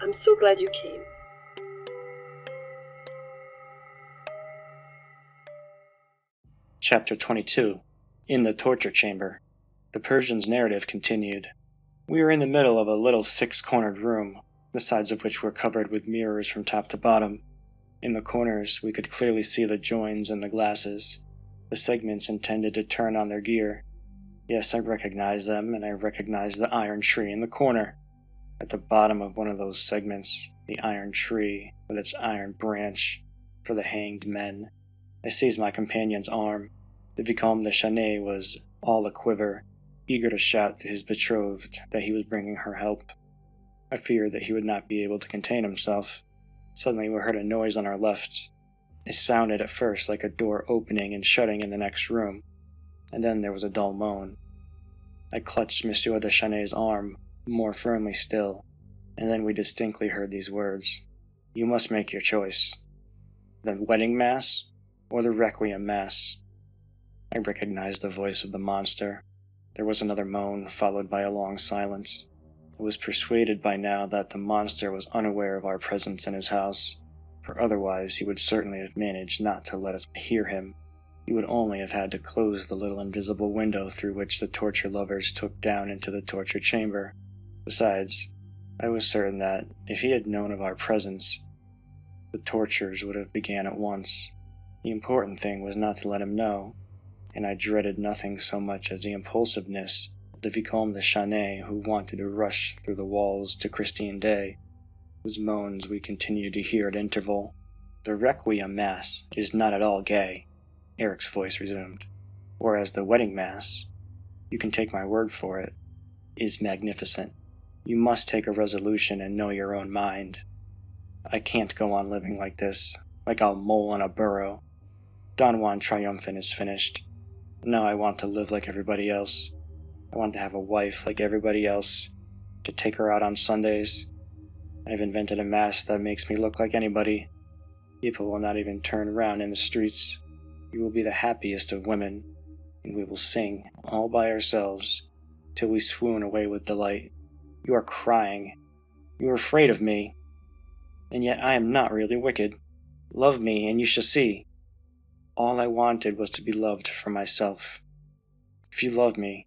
I'm so glad you came. Chapter 22. In the Torture Chamber. The Persian's narrative continued. We were in the middle of a little six-cornered room, the sides of which were covered with mirrors from top to bottom. In the corners, we could clearly see the joins and the glasses, the segments intended to turn on their gear. Yes, I recognized them, and I recognized the iron tree in the corner. At the bottom of one of those segments, the iron tree, with its iron branch, for the hanged men. I seized my companion's arm. The Vicomte de Chanay was all a-quiver, eager to shout to his betrothed that he was bringing her help. I feared that he would not be able to contain himself. Suddenly we heard a noise on our left. It sounded at first like a door opening and shutting in the next room, and then there was a dull moan. I clutched Monsieur de Chanay's arm more firmly still, and then we distinctly heard these words. You must make your choice. The wedding mass or the requiem mass? I recognized the voice of the monster. There was another moan, followed by a long silence. I was persuaded by now that the monster was unaware of our presence in his house, for otherwise he would certainly have managed not to let us hear him. He would only have had to close the little invisible window through which the torture lovers took down into the torture chamber. Besides, I was certain that, if he had known of our presence, the tortures would have began at once. The important thing was not to let him know, and I dreaded nothing so much as the impulsiveness of the Vicomte de Chanay, who wanted to rush through the walls to Christine Day, whose moans we continued to hear at interval. The requiem mass is not at all gay, Eric's voice resumed, whereas the wedding mass, you can take my word for it, is magnificent. You must take a resolution and know your own mind. I can't go on living like this, like a mole in a burrow. Don Juan Triumphant is finished. Now I want to live like everybody else. I want to have a wife like everybody else, to take her out on Sundays. I've invented a mask that makes me look like anybody. People will not even turn around in the streets. You will be the happiest of women, and we will sing, all by ourselves, till we swoon away with delight. You are crying. You are afraid of me. And yet I am not really wicked. Love me, and you shall see. All I wanted was to be loved for myself. If you loved me,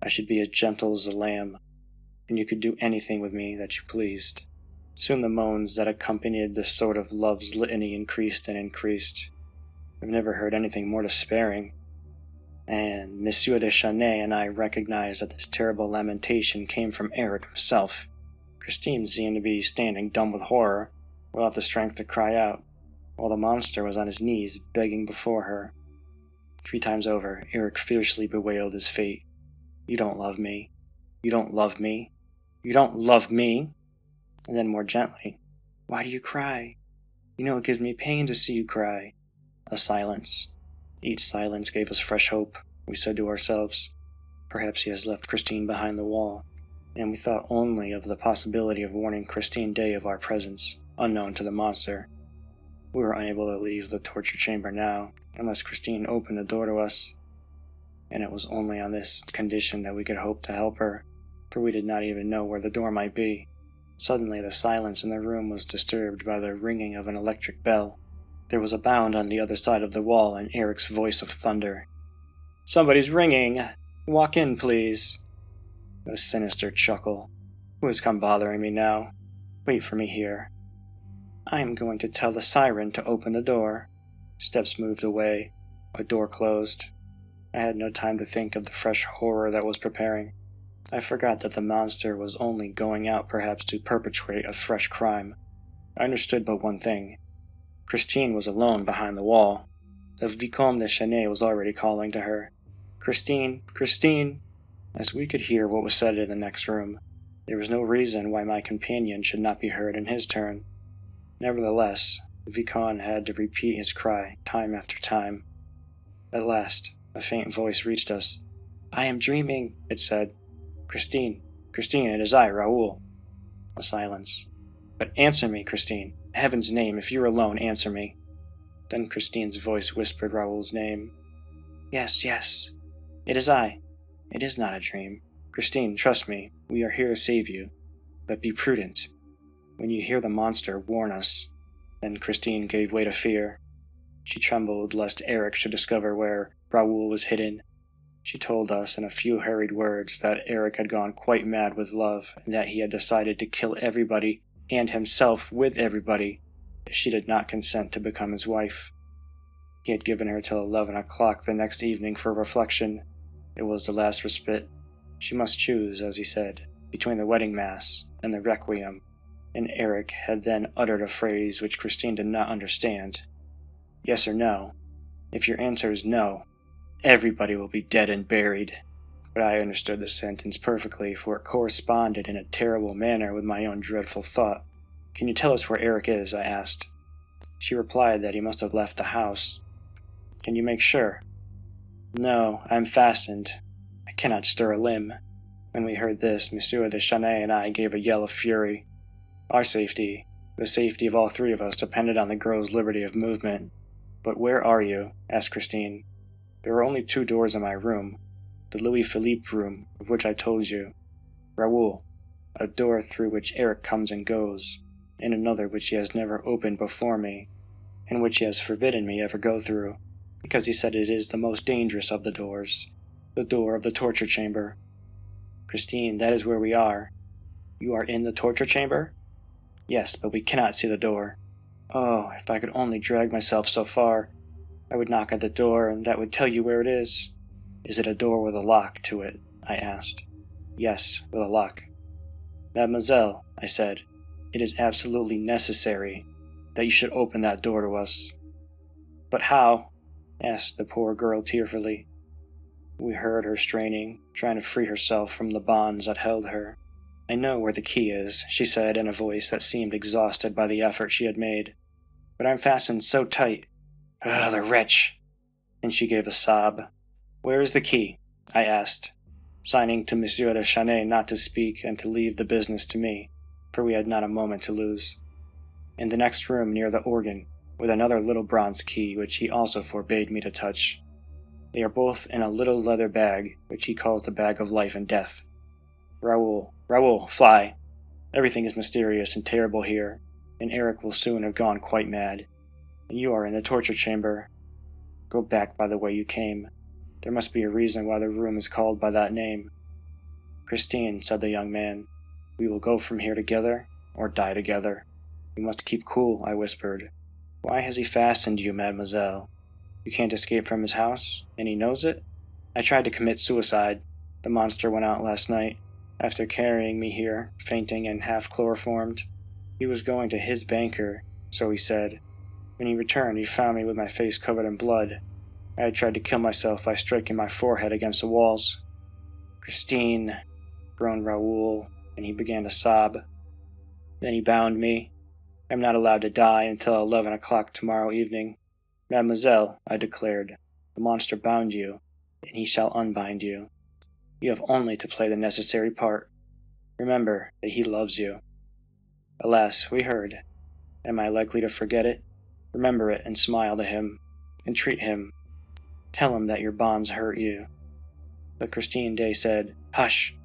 I should be as gentle as a lamb, and you could do anything with me that you pleased. Soon the moans that accompanied this sort of love's litany increased and increased. I've never heard anything more despairing. And Monsieur de Chanay and I recognized that this terrible lamentation came from Eric himself. Christine seemed to be standing dumb with horror, without the strength to cry out, while the monster was on his knees begging before her. 3 times over, Eric fiercely bewailed his fate. You don't love me. You don't love me. You don't love me. And then more gently, why do you cry? You know it gives me pain to see you cry. A silence. Each silence gave us fresh hope, we said to ourselves. Perhaps he has left Christine behind the wall, and we thought only of the possibility of warning Christine Day of our presence, unknown to the monster. We were unable to leave the torture chamber now, unless Christine opened the door to us, and it was only on this condition that we could hope to help her, for we did not even know where the door might be. Suddenly the silence in the room was disturbed by the ringing of an electric bell. There was a bound on the other side of the wall, and Eric's voice of thunder. Somebody's ringing! Walk in, please! A sinister chuckle. Who has come bothering me now? Wait for me here. I am going to tell the siren to open the door. Steps moved away. A door closed. I had no time to think of the fresh horror that was preparing. I forgot that the monster was only going out perhaps to perpetrate a fresh crime. I understood but one thing. Christine was alone behind the wall. The Vicomte de Chanay was already calling to her. Christine, Christine! As we could hear what was said in the next room, there was no reason why my companion should not be heard in his turn. Nevertheless, the Vicomte had to repeat his cry time after time. At last, a faint voice reached us. I am dreaming, it said. Christine, Christine, it is I, Raoul. A silence. But answer me, Christine. In heaven's name, if you're alone, answer me. Then Christine's voice whispered Raoul's name. Yes, yes. It is I. It is not a dream. Christine, trust me. We are here to save you. But be prudent. When you hear the monster, warn us." Then Christine gave way to fear. She trembled lest Eric should discover where Raoul was hidden. She told us in a few hurried words that Eric had gone quite mad with love and that he had decided to kill everybody and himself with everybody if she did not consent to become his wife. He had given her till 11 o'clock the next evening for reflection. It was the last respite. She must choose, as he said, between the wedding mass and the requiem, and Eric had then uttered a phrase which Christine did not understand. "Yes or no? If your answer is no, everybody will be dead and buried." But I understood the sentence perfectly, for it corresponded in a terrible manner with my own dreadful thought. "Can you tell us where Eric is?" I asked. She replied that he must have left the house. "Can you make sure?" "No, I am fastened. I cannot stir a limb." When we heard this, Monsieur de Chanay and I gave a yell of fury. Our safety, the safety of all three of us, depended on the girl's liberty of movement. "But where are you?" asked Christine. "There are only 2 doors in my room. The Louis-Philippe room, of which I told you. Raoul, a door through which Eric comes and goes, and another which he has never opened before me, and which he has forbidden me ever go through, because he said it is the most dangerous of the doors, the door of the torture chamber." "Christine, that is where we are." "You are in the torture chamber?" "Yes, but we cannot see the door. Oh, if I could only drag myself so far. I would knock at the door, and that would tell you where it is." "Is it a door with a lock to it?" I asked. "Yes, with a lock." "Mademoiselle," I said, "it is absolutely necessary that you should open that door to us." "But how?" asked the poor girl tearfully. We heard her straining, trying to free herself from the bonds that held her. "I know where the key is," she said in a voice that seemed exhausted by the effort she had made. "But I'm fastened so tight. Ah, the wretch!" And she gave a sob. "Where is the key?" I asked, signing to Monsieur de Chanay not to speak and to leave the business to me, for we had not a moment to lose. "In the next room near the organ, with another little bronze key which he also forbade me to touch. They are both in a little leather bag, which he calls the bag of life and death. Raoul, Raoul, fly! Everything is mysterious and terrible here, and Eric will soon have gone quite mad. And you are in the torture chamber. Go back by the way you came. There must be a reason why the room is called by that name." "Christine," said the young man, "we will go from here together, or die together. You must keep cool," I whispered. "Why has he fastened you, mademoiselle? You can't escape from his house, and he knows it? I tried to commit suicide. The monster went out last night, after carrying me here, fainting and half chloroformed. He was going to his banker, so he said. When he returned, he found me with my face covered in blood. I had tried to kill myself by striking my forehead against the walls." "Christine," groaned Raoul, and he began to sob. "Then he bound me. I am not allowed to die until 11 o'clock tomorrow evening. Mademoiselle," I declared, "the monster bound you, and he shall unbind you. You have only to play the necessary part. Remember that he loves you." Alas, we heard. Am I likely to forget it? Remember it and smile to him. Entreat him. Tell him that your bonds hurt you. But Christine Day said, "Hush!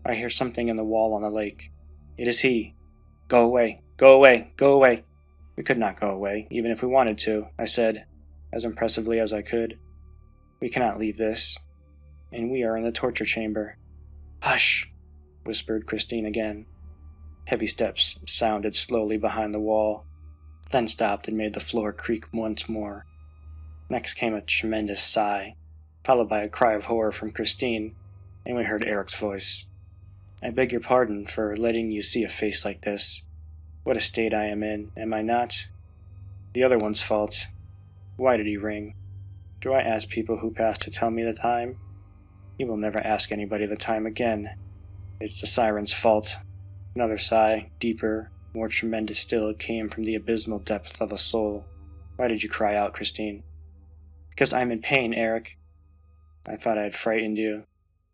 I hear something in the wall on the lake. It is he. Go away, go away, go away." "We could not go away, even if we wanted to," I said, as impressively as I could. "We cannot leave this. And we are in the torture chamber." "Hush!" whispered Christine again. Heavy steps sounded slowly behind the wall, then stopped and made the floor creak once more. Next came a tremendous sigh, followed by a cry of horror from Christine, and we heard Eric's voice. "I beg your pardon for letting you see a face like this. What a state I am in, am I not? The other one's fault. Why did he ring? Do I ask people who pass to tell me the time? He will never ask anybody the time again. It's the siren's fault." Another sigh, deeper, more tremendous still, came from the abysmal depth of a soul. "Why did you cry out, Christine?" "Because I am in pain, Eric." "I thought I had frightened you.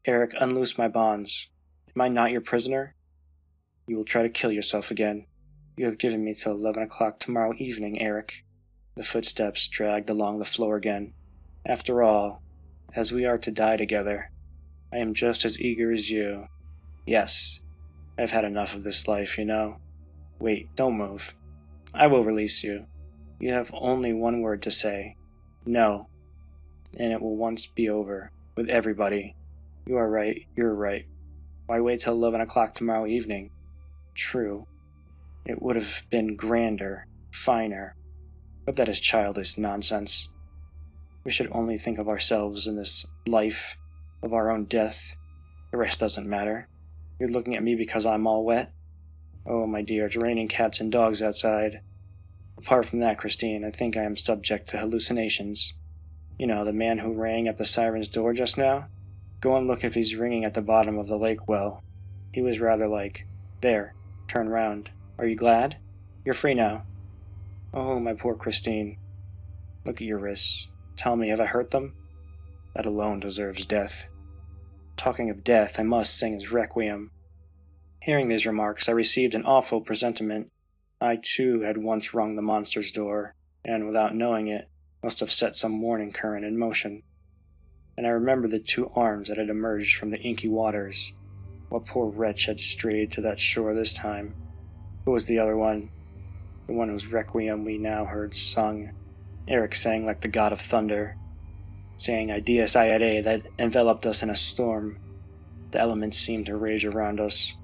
Eric, unloose my bonds. Am I not your prisoner? You will try to kill yourself again. You have given me till 11 o'clock tomorrow evening, Eric." The footsteps dragged along the floor again. "After all, as we are to die together, I am just as eager as you. Yes, I've had enough of this life, you know. Wait, don't move. I will release you. You have only one word to say. No. And it will once be over. With everybody. You are right, you're right. Why wait till 11 o'clock tomorrow evening? True. It would have been grander, finer. But that is childish nonsense. We should only think of ourselves in this life, of our own death. The rest doesn't matter. You're looking at me because I'm all wet? Oh, my dear, it's raining cats and dogs outside. Apart from that, Christine, I think I am subject to hallucinations. You know, the man who rang at the siren's door just now? Go and look if he's ringing at the bottom of the lake well. He was rather like, there, turn round. Are you glad? You're free now. Oh, my poor Christine. Look at your wrists. Tell me, have I hurt them? That alone deserves death. Talking of death, I must sing his requiem. Hearing these remarks, I received an awful presentiment. I, too, had once rung the monster's door, and, without knowing it, must have set some warning current in motion. And I remembered the two arms that had emerged from the inky waters. What poor wretch had strayed to that shore this time? Who was the other one? The one whose requiem we now heard sung. Eric sang like the god of thunder, saying Ideas Irae that enveloped us in a storm. The elements seemed to rage around us.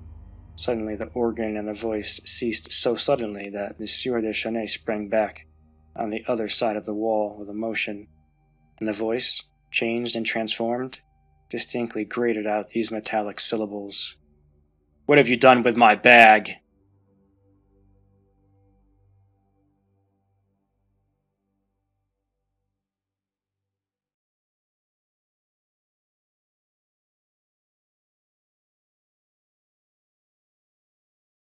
Suddenly the organ and the voice ceased so suddenly that Monsieur de Chauny sprang back on the other side of the wall with emotion, and the voice, changed and transformed, distinctly grated out these metallic syllables. What have you done with my bag?